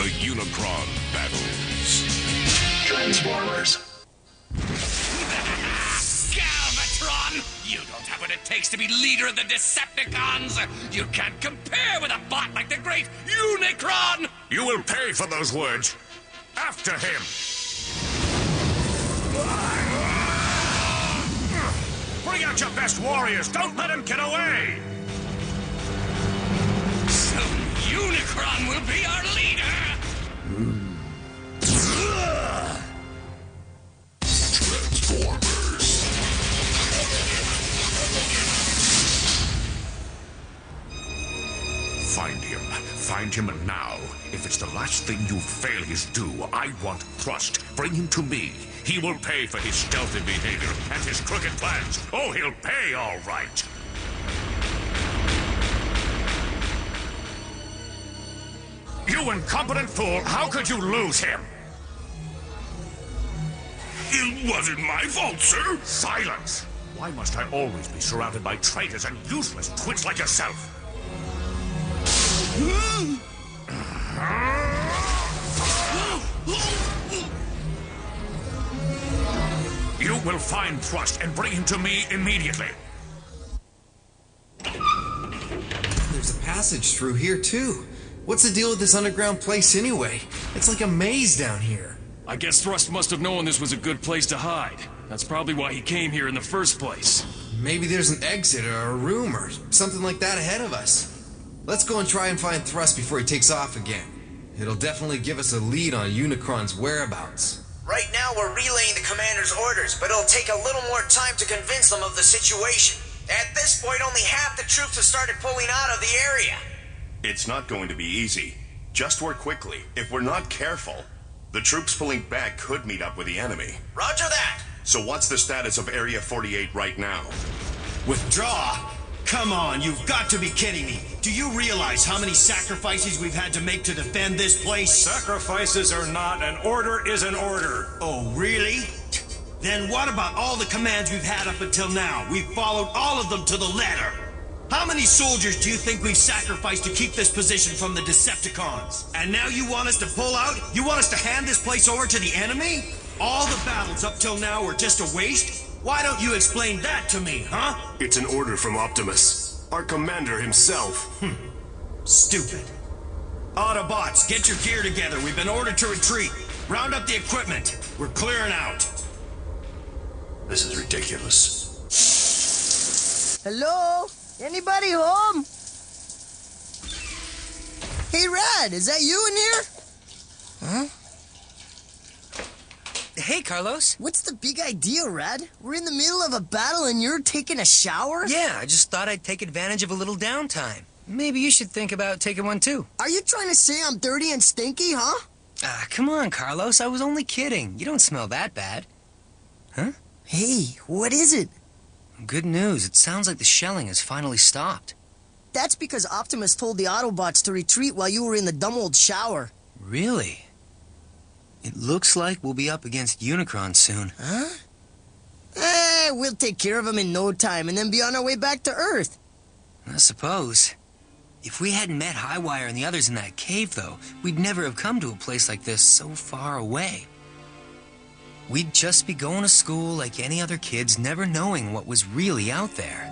The Unicron battles. Transformers. Galvatron! You don't have what it takes to be leader of the Decepticons! You can't compare with a bot like the great Unicron! You will pay for those words. After him! Bring out your best warriors! Don't let him get away! So Unicron will be our leader! Transformers. Find him. Find him now. If it's the last thing you fail his due, I want thrust. Bring him to me. He will pay for his stealthy behavior and his crooked plans. Oh, he'll pay all right. You incompetent fool! How could you lose him? It wasn't my fault, sir. Silence! Why must I always be surrounded by traitors and useless twits like yourself? You will find Thrust and bring him to me immediately. There's a passage through here, too. What's the deal with this underground place, anyway? It's like a maze down here. I guess Thrust must have known this was a good place to hide. That's probably why he came here in the first place. Maybe there's an exit or a room or something like that ahead of us. Let's go and try and find Thrust before he takes off again. It'll definitely give us a lead on Unicron's whereabouts. Right now we're relaying the commander's orders, but it'll take a little more time to convince them of the situation. At this point, only half the troops have started pulling out of the area. It's not going to be easy. Just work quickly. If we're not careful, the troops pulling back could meet up with the enemy. Roger that. So what's the status of Area 48 right now? Withdraw? Come on, you've got to be kidding me. Do you realize how many sacrifices we've had to make to defend this place? Sacrifices are not. An order is an order. Oh, really? Then what about all the commands we've had up until now? We've followed all of them to the letter. How many soldiers do you think we've sacrificed to keep this position from the Decepticons? And now you want us to pull out? You want us to hand this place over to the enemy? All the battles up till now were just a waste? Why don't you explain that to me, huh? It's an order from Optimus, our commander himself. Stupid. Autobots, get your gear together. We've been ordered to retreat. Round up the equipment. We're clearing out. This is ridiculous. Hello? Anybody home? Hey, Rad, is that you in here? Huh? Hey, Carlos. What's the big idea, Rad? We're in the middle of a battle and you're taking a shower? Yeah, I just thought I'd take advantage of a little downtime. Maybe you should think about taking one, too. Are you trying to say I'm dirty and stinky, huh? Ah, come on, Carlos. I was only kidding. You don't smell that bad. Huh? Hey, what is it? Good news. It sounds like the shelling has finally stopped. That's because Optimus told the Autobots to retreat while you were in the dumb old shower. Really? It looks like we'll be up against Unicron soon. Huh? We'll take care of him in no time and then be on our way back to Earth. I suppose. If we hadn't met Highwire and the others in that cave, though, we'd never have come to a place like this so far away. We'd just be going to school like any other kids, never knowing what was really out there.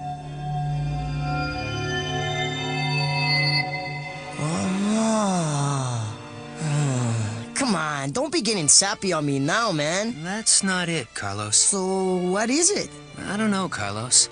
Come on, don't be getting sappy on me now, man. That's not it, Carlos. So, what is it? I don't know, Carlos.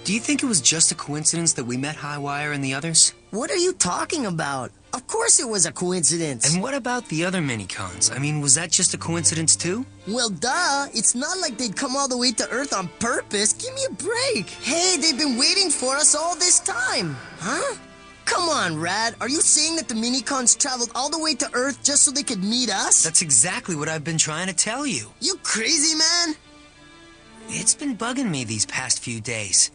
Do you think it was just a coincidence that we met Highwire and the others? What are you talking about? Of course it was a coincidence. And what about the other minicons? I mean, was that just a coincidence too? Well, duh. It's not like they'd come all the way to Earth on purpose. Give me a break. Hey, they've been waiting for us all this time. Huh? Come on, Rad. Are you saying that the minicons traveled all the way to Earth just so they could meet us? That's exactly what I've been trying to tell you. You crazy, man? It's been bugging me these past few days.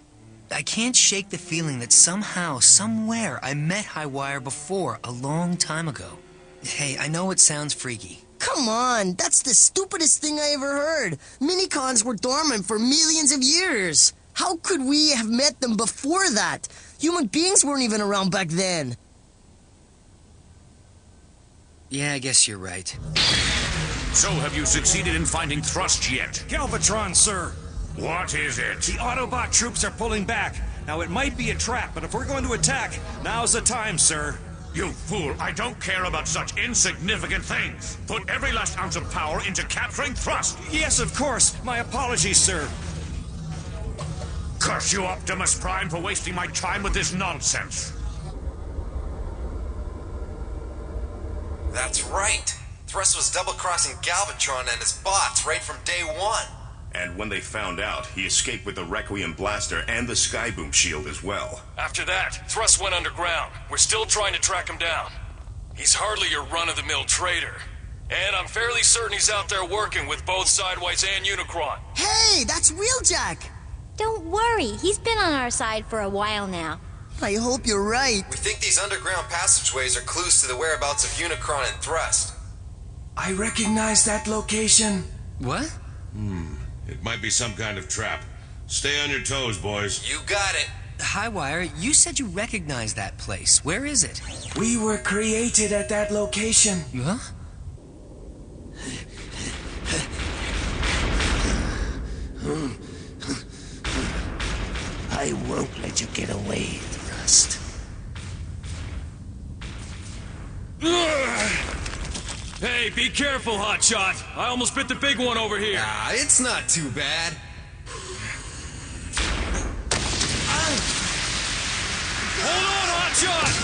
I can't shake the feeling that somehow, somewhere, I met Highwire before, a long time ago. Hey, I know it sounds freaky. Come on, that's the stupidest thing I ever heard. Minicons were dormant for millions of years. How could we have met them before that? Human beings weren't even around back then. Yeah, I guess you're right. So have you succeeded in finding Thrust yet? Galvatron, sir. What is it? The Autobot troops are pulling back. Now, it might be a trap, but if we're going to attack, now's the time, sir. You fool, I don't care about such insignificant things. Put every last ounce of power into capturing Thrust. Yes, of course. My apologies, sir. Curse you, Optimus Prime, for wasting my time with this nonsense. That's right. Thrust was double-crossing Galvatron and his bots right from day one. And when they found out, he escaped with the Requiem Blaster and the Skyboom Shield as well. After that, Thrust went underground. We're still trying to track him down. He's hardly your run-of-the-mill trader. And I'm fairly certain he's out there working with both Sidewise and Unicron. Hey, that's Wheeljack! Don't worry, he's been on our side for a while now. I hope you're right. We think these underground passageways are clues to the whereabouts of Unicron and Thrust. I recognize that location. What? It might be some kind of trap. Stay on your toes, boys. You got it. Highwire, you said you recognized that place. Where is it? We were created at that location. Huh? I won't let you get away, Thrust. Hey, be careful, Hotshot. I almost bit the big one over here. Ah, it's not too bad. Hold on, Hotshot!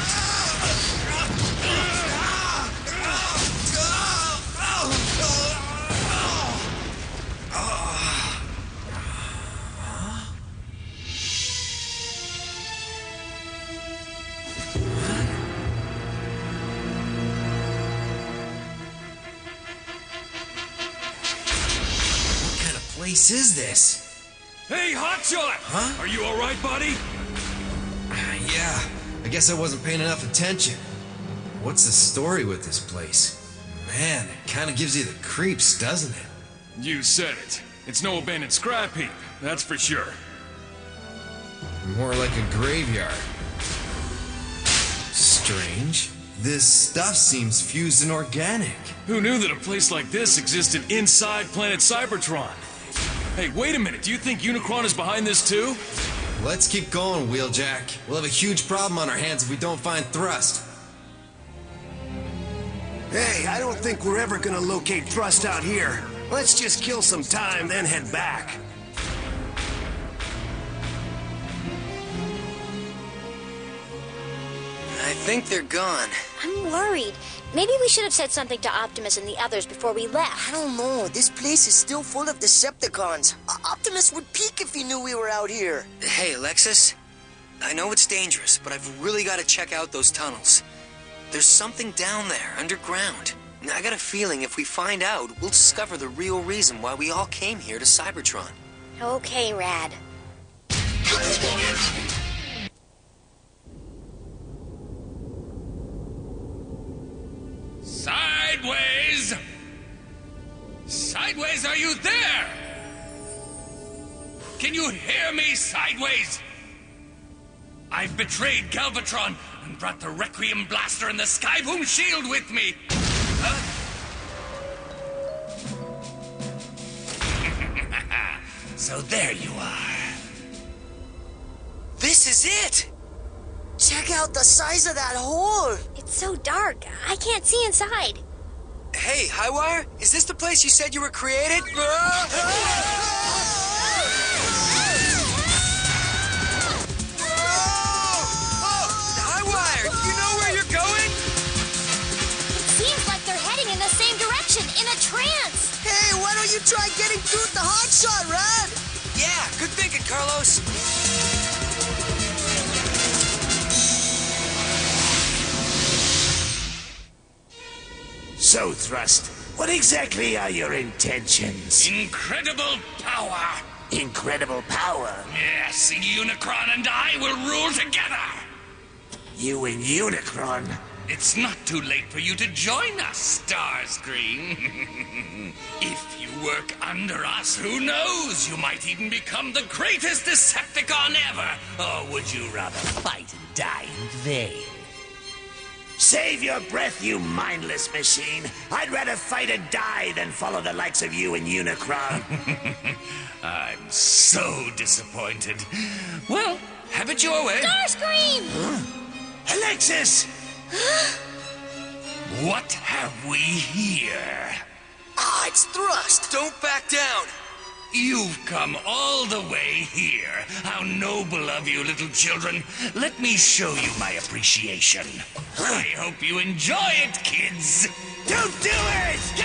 Place is this? Hey, Hotshot! Huh? Are you alright, buddy? Yeah, I guess I wasn't paying enough attention. What's the story with this place? Man, it kind of gives you the creeps, doesn't it? You said it. It's no abandoned scrap heap, that's for sure. More like a graveyard. Strange. This stuff seems fused and organic. Who knew that a place like this existed inside planet Cybertron? Hey, wait a minute. Do you think Unicron is behind this too? Let's keep going, Wheeljack. We'll have a huge problem on our hands if we don't find Thrust. Hey, I don't think we're ever gonna locate Thrust out here. Let's just kill some time, then head back. I think they're gone. I'm worried. Maybe we should have said something to Optimus and the others before we left. I don't know. This place is still full of Decepticons. Optimus would peek if he knew we were out here. Hey, Alexis. I know it's dangerous, but I've really got to check out those tunnels. There's something down there, underground. And I got a feeling if we find out, we'll discover the real reason why we all came here to Cybertron. Okay, Rad. Sideways! Sideways, are you there? Can you hear me, Sideways? I've betrayed Galvatron and brought the Requiem Blaster and the Skyboom Shield with me. Huh? So there you are. This is it! Check out the size of that hole. It's so dark. I can't see inside. Hey, Highwire, is this the place you said you were created? Highwire, do you know where you're going? It seems like they're heading in the same direction, in a trance. Hey, why don't you try getting through with the hotshot, Rad? Yeah, good thinking, Carlos. So, Thrust, what exactly are your intentions? Incredible power! Incredible power? Yes, Unicron and I will rule together! You and Unicron? It's not too late for you to join us, Starscream. If you work under us, who knows? You might even become the greatest Decepticon ever! Or would you rather fight and die in vain? Save your breath, you mindless machine. I'd rather fight or die than follow the likes of you and Unicron. I'm so disappointed. Well, have it your way. Starscream! Alexis! What have we here? Ah, it's Thrust. Don't back down. You've come all the way here. How noble of you, little children. Let me show you my appreciation. I hope you enjoy it, kids. Don't do it!